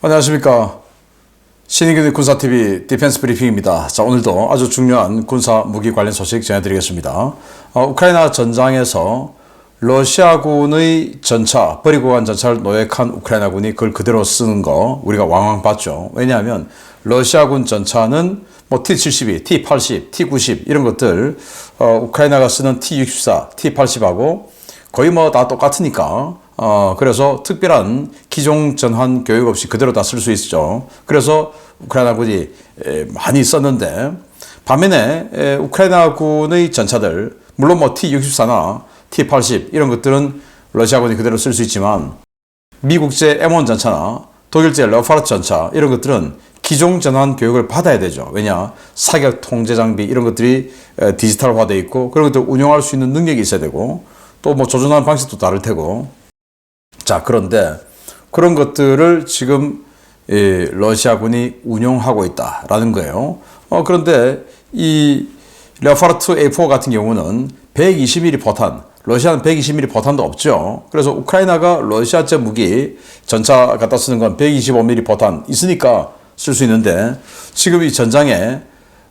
안녕하십니까. 신인균의 군사TV 디펜스 브리핑입니다. 자, 오늘도 아주 중요한 군사 무기 관련 소식 전해드리겠습니다. 우크라이나 전장에서 러시아군의 전차, 버리고 간 전차를 노획한 우크라이나군이 그걸 그대로 쓰는 거 우리가 왕왕 봤죠. 왜냐하면 러시아군 전차는 뭐 T-72, T-80, T-90 이런 것들 우크라이나가 쓰는 T-64, T-80하고 거의 뭐 다 똑같으니까 그래서 특별한 기종 전환 교육 없이 그대로 다 쓸 수 있죠. 그래서 우크라이나군이 많이 썼는데 반면에 우크라이나군의 전차들 물론 뭐 T-64나 T-80 이런 것들은 러시아군이 그대로 쓸 수 있지만 미국제 M1 전차나 독일제 레오파르트 전차 이런 것들은 기종 전환 교육을 받아야 되죠. 왜냐? 사격 통제 장비 이런 것들이 디지털화되어 있고 그런 것들 운용할 수 있는 능력이 있어야 되고 또 뭐 조준하는 방식도 다를 테고 자, 그런데 그런 것들을 지금 러시아군이 운용하고 있다라는 거예요. 그런데 이 레오파르트 A4 같은 경우는 120mm 포탄, 러시아는 120mm 포탄도 없죠. 그래서 우크라이나가 러시아제 무기 전차 갖다 쓰는 건 125mm 포탄 있으니까 쓸 수 있는데 지금 이 전장에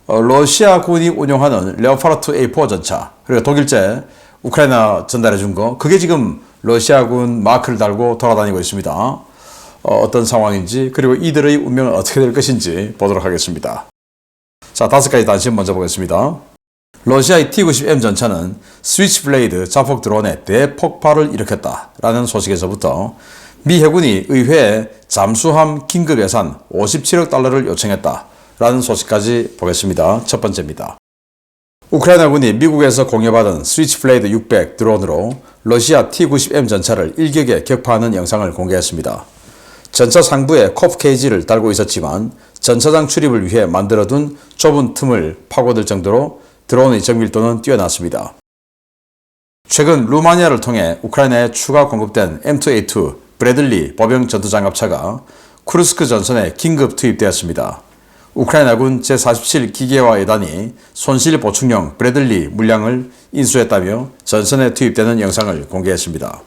러시아군이 운용하는 레오파르트 A4 전차 그리고 독일제 우크라이나 전달해 준 거 그게 지금 러시아군 마크를 달고 돌아다니고 있습니다. 어떤 상황인지 그리고 이들의 운명은 어떻게 될 것인지 보도록 하겠습니다. 자, 5가지 단신 먼저 보겠습니다. 러시아의 T-90M 전차는 스위치블레이드 자폭 드론에 대폭발을 일으켰다라는 소식에서부터 미 해군이 의회에 잠수함 긴급 예산 57억 달러를 요청했다라는 소식까지 보겠습니다. 첫 번째입니다. 우크라이나군이 미국에서 공여받은 스위치블레이드 600 드론으로 러시아 T-90M 전차를 일격에 격파하는 영상을 공개했습니다. 전차 상부에 코프 케이지를 달고 있었지만 전차장 출입을 위해 만들어둔 좁은 틈을 파고들 정도로 드론의 정밀도는 뛰어났습니다. 최근 루마니아를 통해 우크라이나에 추가 공급된 M2A2 브래들리 보병 전투장갑차가 쿠르스크 전선에 긴급 투입되었습니다. 우크라이나군 제47 기계화 예단이 손실 보충용 브래들리 물량을 인수했다며 전선에 투입되는 영상을 공개했습니다.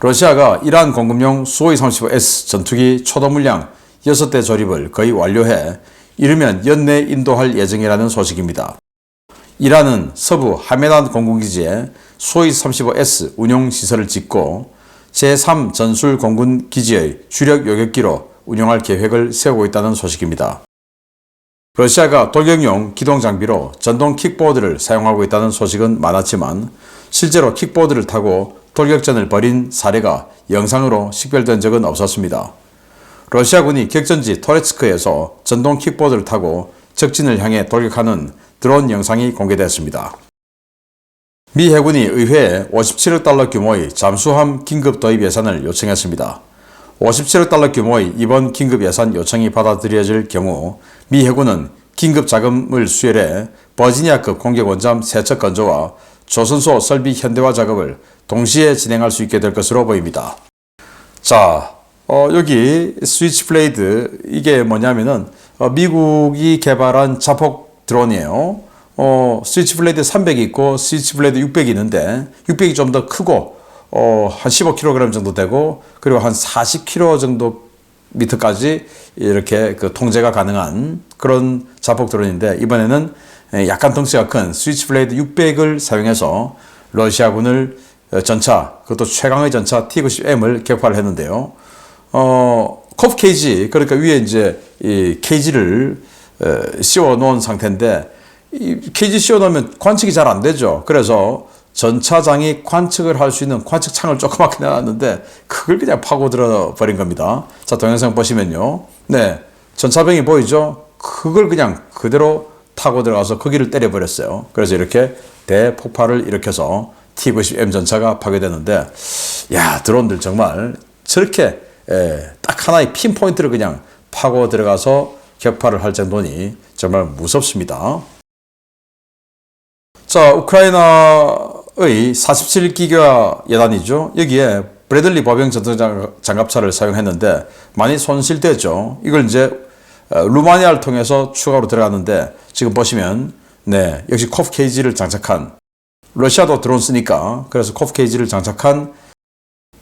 러시아가 이란 공급용 수호이 35S 전투기 초도 물량 6대 조립을 거의 완료해 이르면 연내 인도할 예정이라는 소식입니다. 이란은 서부 하메단 공군기지에 수호이 35S 운용시설을 짓고 제3 전술 공군기지의 주력 요격기로 운용할 계획을 세우고 있다는 소식입니다. 러시아가 돌격용 기동 장비로 전동 킥보드를 사용하고 있다는 소식은 많았지만 실제로 킥보드를 타고 돌격전을 벌인 사례가 영상으로 식별된 적은 없었습니다. 러시아군이 격전지 토레츠크에서 전동 킥보드를 타고 적진을 향해 돌격하는 드론 영상이 공개됐습니다. 미 해군이 의회에 57억 달러 규모의 잠수함 긴급 도입 예산을 요청했습니다. 57억 달러 규모의 이번 긴급 예산 요청이 받아들여질 경우 미 해군은 긴급 자금을 수혈해 버지니아급 공격 원잠 3척 건조와 조선소 설비 현대화 작업을 동시에 진행할 수 있게 될 것으로 보입니다. 자, 여기 스위치블레이드 이게 뭐냐면은 미국이 개발한 자폭 드론이에요. 스위치블레이드 300이 있고 스위치블레이드 600이 있는데 600이 좀 더 크고 한 15kg 정도 되고 그리고 한 40kg 정도 미터까지 이렇게 그 통제가 가능한 그런 자폭 드론인데 이번에는 약간 덩치가 큰 스위치블레이드 600을 사용해서 러시아군을 전차 그것도 최강의 전차 T-90M을 격파를 했는데요. 코프 케이지 그러니까 위에 이제 이 케이지를 씌워 놓은 상태인데 이 케이지 씌워 놓으면 관측이 잘 안 되죠. 그래서 전차장이 관측을 할 수 있는 관측 창을 조그맣게 내놨는데 그걸 그냥 파고들어 버린 겁니다. 자, 동영상 보시면요. 네, 전차병이 보이죠? 그걸 그냥 그대로 타고 들어가서 거기를 때려버렸어요. 그래서 이렇게 대폭발을 일으켜서 T-90M 전차가 파괴되는데 야, 드론들 정말 저렇게 딱 하나의 핀포인트를 그냥 파고 들어가서 격파를 할 정도니 정말 무섭습니다. 자, 우크라이나의 47 기계화 예단이죠. 여기에 브래들리 보병 전투장갑차를 사용했는데 많이 손실됐죠. 이걸 이제 루마니아를 통해서 추가로 들어갔는데 지금 보시면 네, 역시 코프 케이지를 장착한 러시아도 드론 쓰니까 그래서 코프 케이지를 장착한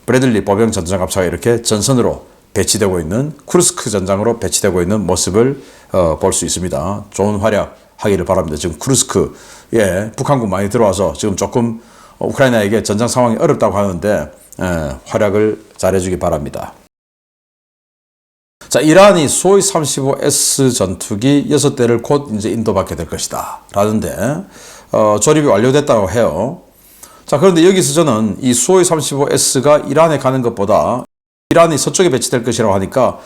브래들리 보병 전투장갑차가 이렇게 전선으로 배치되고 있는 쿠르스크 전장으로 배치되고 있는 모습을 볼 수 있습니다. 좋은 활약하기를 바랍니다. 지금 쿠르스크에 북한군 많이 들어와서 지금 조금 우크라이나에게 전장 상황이 어렵다고 하는데 활약을 잘해주기 바랍니다. 자, 이란이 수호이 35S 전투기 6대를 곧 이제 인도받게 될 것이다 라는데 조립이 완료됐다고 해요. 자, 그런데 여기서 저는 이 수호이 35S가 이란에 가는 것보다 이란이 서쪽에 배치될 것이라고 하니까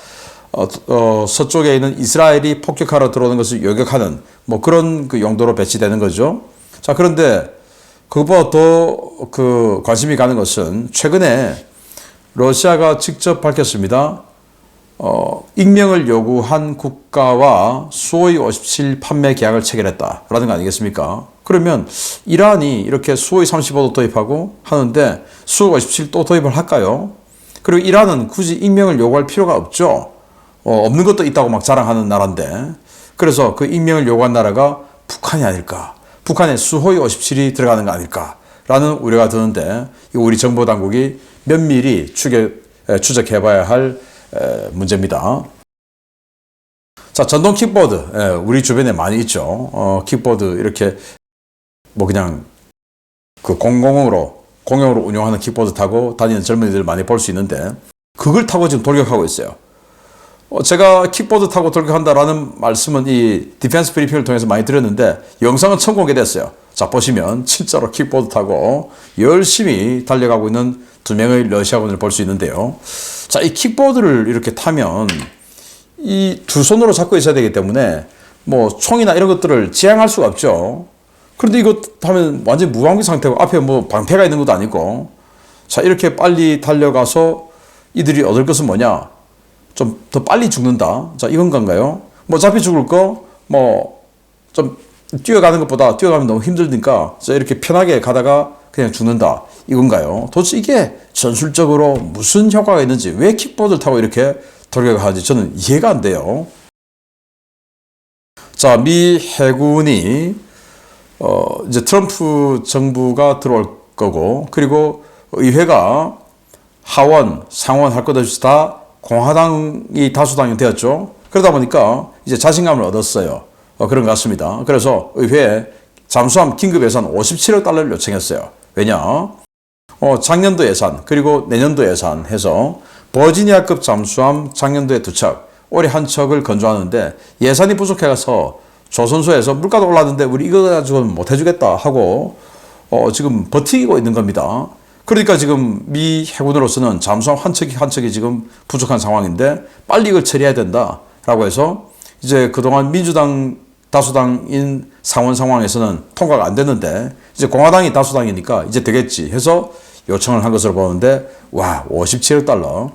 서쪽에 있는 이스라엘이 폭격하러 들어오는 것을 요격하는 뭐 그런 그 용도로 배치되는 거죠. 자, 그런데 그것보다 더 그 관심이 가는 것은 최근에 러시아가 직접 밝혔습니다. 익명을 요구한 국가와 수호이 57 판매 계약을 체결했다라는 거 아니겠습니까? 그러면 이란이 이렇게 수호이 35도 도입하고 하는데 수호이 57 또 도입을 할까요? 그리고 이란은 굳이 익명을 요구할 필요가 없죠. 없는 것도 있다고 막 자랑하는 나라인데 그래서 그 익명을 요구한 나라가 북한이 아닐까? 북한에 수호이 57이 들어가는 거 아닐까라는 우려가 드는데 이거 우리 정보 당국이 면밀히 추적해봐야 할 문제입니다. 자, 전동 킥보드 우리 주변에 많이 있죠. 킥보드 이렇게 뭐 그냥 그 공용으로 운용하는 킥보드 타고 다니는 젊은이들 많이 볼 수 있는데 그걸 타고 지금 돌격하고 있어요. 제가 킥보드 타고 돌격한다라는 말씀은 이 디펜스 브리핑을 통해서 많이 드렸는데 영상은 처음 공개됐어요. 자, 보시면 진짜로 킥보드 타고 열심히 달려가고 있는 두 명의 러시아군을 볼 수 있는데요. 자, 이 킥보드를 이렇게 타면 이 두 손으로 잡고 있어야 되기 때문에 뭐 총이나 이런 것들을 지향할 수가 없죠. 그런데 이거 하면 완전 무방비 상태고 앞에 뭐 방패가 있는 것도 아니고 자, 이렇게 빨리 달려가서 이들이 얻을 것은 뭐냐? 좀 더 빨리 죽는다. 자, 이건 건가요? 뭐 어차피 죽을 거 뭐 좀 뛰어가는 것보다 뛰어가면 너무 힘들니까 자, 이렇게 편하게 가다가 그냥 죽는다. 이건가요? 도대체 이게 전술적으로 무슨 효과가 있는지 왜 킥보드를 타고 이렇게 돌격하는지 저는 이해가 안 돼요. 자, 미 해군이 이제 트럼프 정부가 들어올 거고 그리고 의회가 하원, 상원 할 것 없이 다 공화당이 다수당이 되었죠. 그러다 보니까 이제 자신감을 얻었어요. 그런 것 같습니다. 그래서 의회에 잠수함 긴급 예산 57억 달러를 요청했어요. 왜냐? 작년도 예산 그리고 내년도 예산 해서 버지니아급 잠수함 작년도에 2척, 올해 1척을 건조하는데 예산이 부족해서 조선소에서 물가도 올랐는데 우리 이거 가지고는 못 해주겠다 하고 지금 버티고 있는 겁니다. 그러니까 지금 미 해군으로서는 잠수함 한 척이 지금 부족한 상황인데 빨리 이걸 처리해야 된다라고 해서 이제 그동안 민주당 다수당인 상원 상황에서는 통과가 안 됐는데 이제 공화당이 다수당이니까 이제 되겠지 해서 요청을 한 것으로 보는데 와 57억 달러.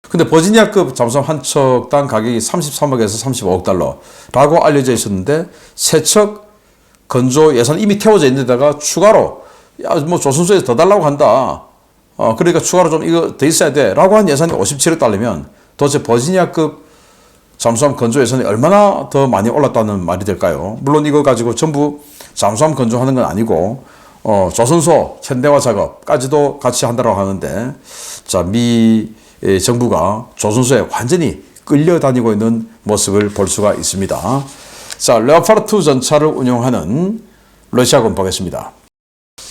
근데 버지니아급 잠수함 한 척당 가격이 33억에서 35억 달러라고 알려져 있었는데 세 척 건조 예산 이미 태워져 있는 데다가 추가로 야, 뭐 조선소에서 더 달라고 한다. 그러니까 추가로 좀 이거 더 있어야 돼. 라고 한 예산이 57억 달러면 도대체 버지니아급 잠수함 건조 예산이 얼마나 더 많이 올랐다는 말이 될까요? 물론 이거 가지고 전부 잠수함 건조하는 건 아니고, 조선소 현대화 작업까지도 같이 한다고 하는데, 자, 미 정부가 조선소에 완전히 끌려다니고 있는 모습을 볼 수가 있습니다. 자, 레오파르트 전차를 운용하는 러시아군 보겠습니다.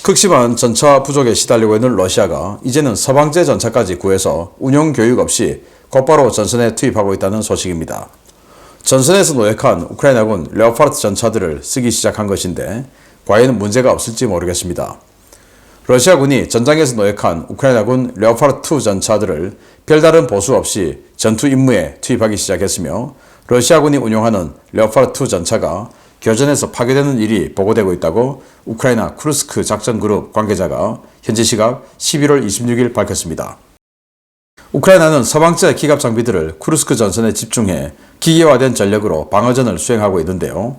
극심한 전차 부족에 시달리고 있는 러시아가 이제는 서방제 전차까지 구해서 운용 교육 없이 곧바로 전선에 투입하고 있다는 소식입니다. 전선에서 노역한 우크라이나군 레오파르트 전차들을 쓰기 시작한 것인데 과연 문제가 없을지 모르겠습니다. 러시아군이 전장에서 노역한 우크라이나군 레오파르트 전차들을 별다른 보수 없이 전투 임무에 투입하기 시작했으며 러시아군이 운용하는 레오파르트 전차가 교전에서 파괴되는 일이 보고되고 있다고 우크라이나 쿠르스크 작전그룹 관계자가 현지 시각 11월 26일 밝혔습니다. 우크라이나는 서방제 기갑 장비들을 쿠르스크 전선에 집중해 기계화된 전력으로 방어전을 수행하고 있는데요.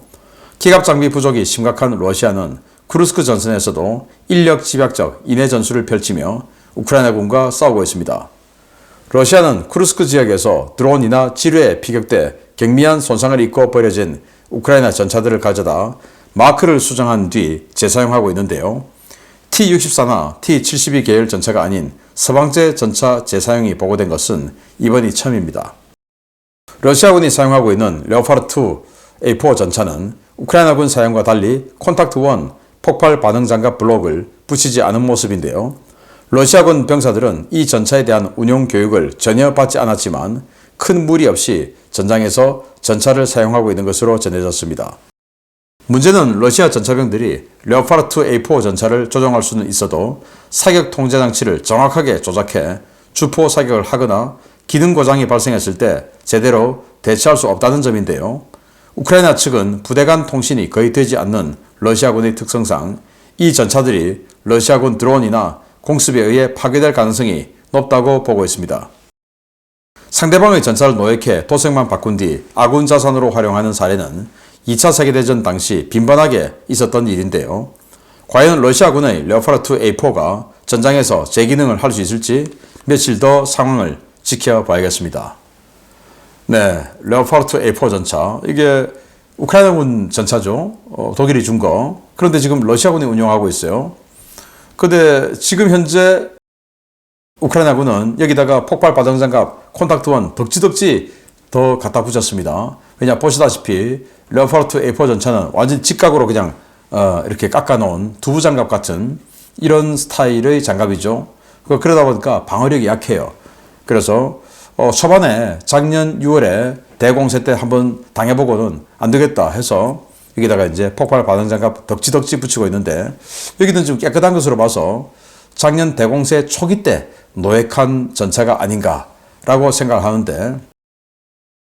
기갑 장비 부족이 심각한 러시아는 쿠르스크 전선에서도 인력 집약적 인해 전술을 펼치며 우크라이나군과 싸우고 있습니다. 러시아는 쿠르스크 지역에서 드론이나 지뢰에 피격돼 경미한 손상을 입고 버려진 우크라이나 전차들을 가져다 마크를 수정한 뒤 재사용하고 있는데요. T-64나 T-72 계열 전차가 아닌 서방제 전차 재사용이 보고된 것은 이번이 처음입니다. 러시아군이 사용하고 있는 레오파르트 A4 전차는 우크라이나군 사용과 달리 콘탁트-1 폭발 반응 장갑 블록을 붙이지 않은 모습인데요. 러시아군 병사들은 이 전차에 대한 운용 교육을 전혀 받지 않았지만 큰 무리 없이 전장에서 전차를 사용하고 있는 것으로 전해졌습니다. 문제는 러시아 전차병들이 레오파르트 A4 전차를 조종할 수는 있어도 사격 통제 장치를 정확하게 조작해 주포 사격을 하거나 기능 고장이 발생했을 때 제대로 대처할 수 없다는 점인데요. 우크라이나 측은 부대 간 통신이 거의 되지 않는 러시아군의 특성상 이 전차들이 러시아군 드론이나 공습에 의해 파괴될 가능성이 높다고 보고 있습니다. 상대방의 전차를 노획해 도색만 바꾼 뒤 아군 자산으로 활용하는 사례는 2차 세계대전 당시 빈번하게 있었던 일인데요. 과연 러시아군의 레오파르트 A4가 전장에서 재기능을 할 수 있을지 며칠 더 상황을 지켜봐야겠습니다. 네, 레오파르트 A4 전차, 이게 우크라이나군 전차죠. 독일이 준 거. 그런데 지금 러시아군이 운용하고 있어요. 근데 지금 현재 우크라이나군은 여기다가 폭발 반응장갑 콘탁트-1 덕지덕지 더 갖다 붙였습니다. 왜냐, 보시다시피 레오파르트 A4 전차는 완전 직각으로 그냥 이렇게 깎아놓은 두부장갑 같은 이런 스타일의 장갑이죠. 그러다 보니까 방어력이 약해요. 그래서 초반에 작년 6월에 대공세 때 한번 당해보고는 안 되겠다 해서 여기다가 이제 폭발 반응장갑 덕지덕지 붙이고 있는데, 여기는 좀 깨끗한 것으로 봐서 작년 대공세 초기 때 노획한 전차가 아닌가라고 생각하는데,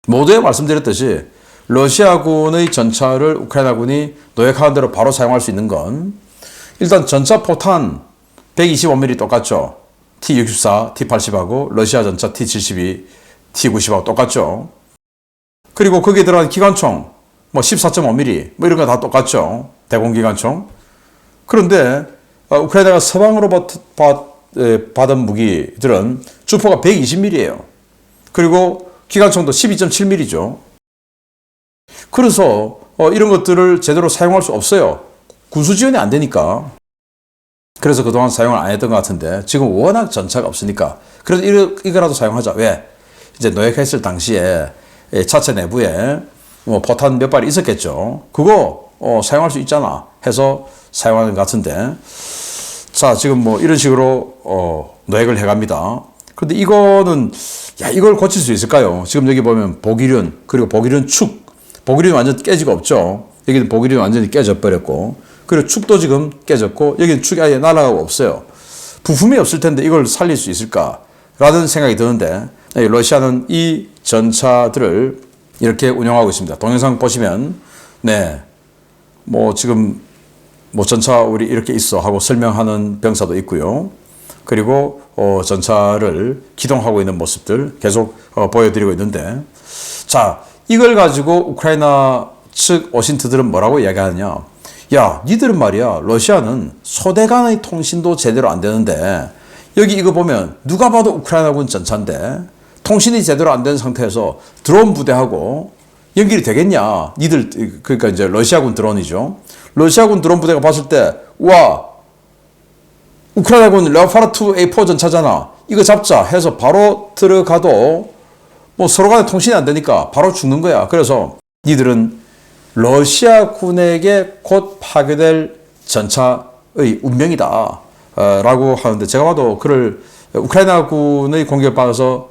모두에 말씀드렸듯이 러시아군의 전차를 우크라이나군이 노획한 대로 바로 사용할 수 있는 건 일단 전차 포탄 125mm 똑같죠. T-64, T-80하고 러시아 전차 T-72, T-90하고 똑같죠. 그리고 거기에 들어간 기관총 14.5mm 이런 거 다 똑같죠. 대공기관총. 그런데 우크라이나가 서방으로 받은 무기들은 주포가 120mm예요. 그리고 기관총도 12.7mm죠. 그래서 이런 것들을 제대로 사용할 수 없어요. 군수 지원이 안 되니까. 그래서 그동안 사용을 안 했던 것 같은데 지금 워낙 전차가 없으니까 그래도 이거라도 사용하자. 왜? 이제 노획했을 당시에 차체 내부에 포탄 몇 발이 있었겠죠. 그거 사용할 수 있잖아 해서 사용하는 것 같은데, 자, 지금 이런 식으로 노획을 해갑니다. 그런데 이거는 이걸 고칠 수 있을까요? 지금 여기 보면 보기륜, 그리고 보기륜 축, 보기륜이 완전 깨지고 없죠. 여기는 보기륜이 완전히 깨져 버렸고, 그리고 축도 지금 깨졌고, 여기는 축이 아예 날아가고 없어요. 부품이 없을 텐데 이걸 살릴 수 있을까라는 생각이 드는데, 러시아는 이 전차들을 이렇게 운영하고 있습니다. 동영상 보시면, 네, 지금 전차 우리 이렇게 있어 하고 설명하는 병사도 있고요. 그리고 전차를 기동하고 있는 모습들 계속 보여드리고 있는데, 자, 이걸 가지고 우크라이나 측 오신트들은 뭐라고 이야기하느냐. 야, 니들은 말이야, 러시아는 소대 간의 통신도 제대로 안 되는데, 여기 이거 보면 누가 봐도 우크라이나군 전차인데 통신이 제대로 안 된 상태에서 드론 부대하고 연결이 되겠냐. 니들, 그러니까 이제 러시아군 드론이죠. 러시아군 드론 부대가 봤을 때, 와, 우크라이나군 레오파르트 A4 전차잖아, 이거 잡자 해서 바로 들어가도 서로 간에 통신이 안 되니까 바로 죽는 거야. 그래서 니들은 러시아군에게 곧 파괴될 전차의 운명이다 라고 하는데, 제가 봐도 그를 우크라이나군의 공격을 받아서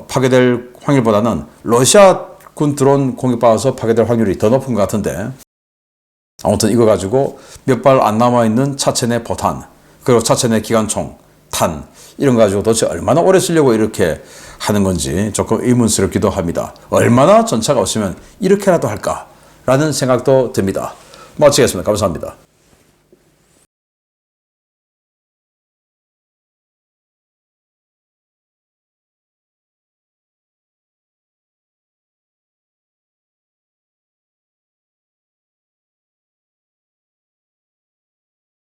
파괴될 확률보다는 러시아군 드론 공격받아서 파괴될 확률이 더 높은 것 같은데, 아무튼 이거 가지고 몇 발 안 남아있는 차체 내 포탄, 그리고 차체 내 기관총, 탄, 이런 거 가지고 도대체 얼마나 오래 쓰려고 이렇게 하는 건지 조금 의문스럽기도 합니다. 얼마나 전차가 없으면 이렇게라도 할까라는 생각도 듭니다. 마치겠습니다. 감사합니다.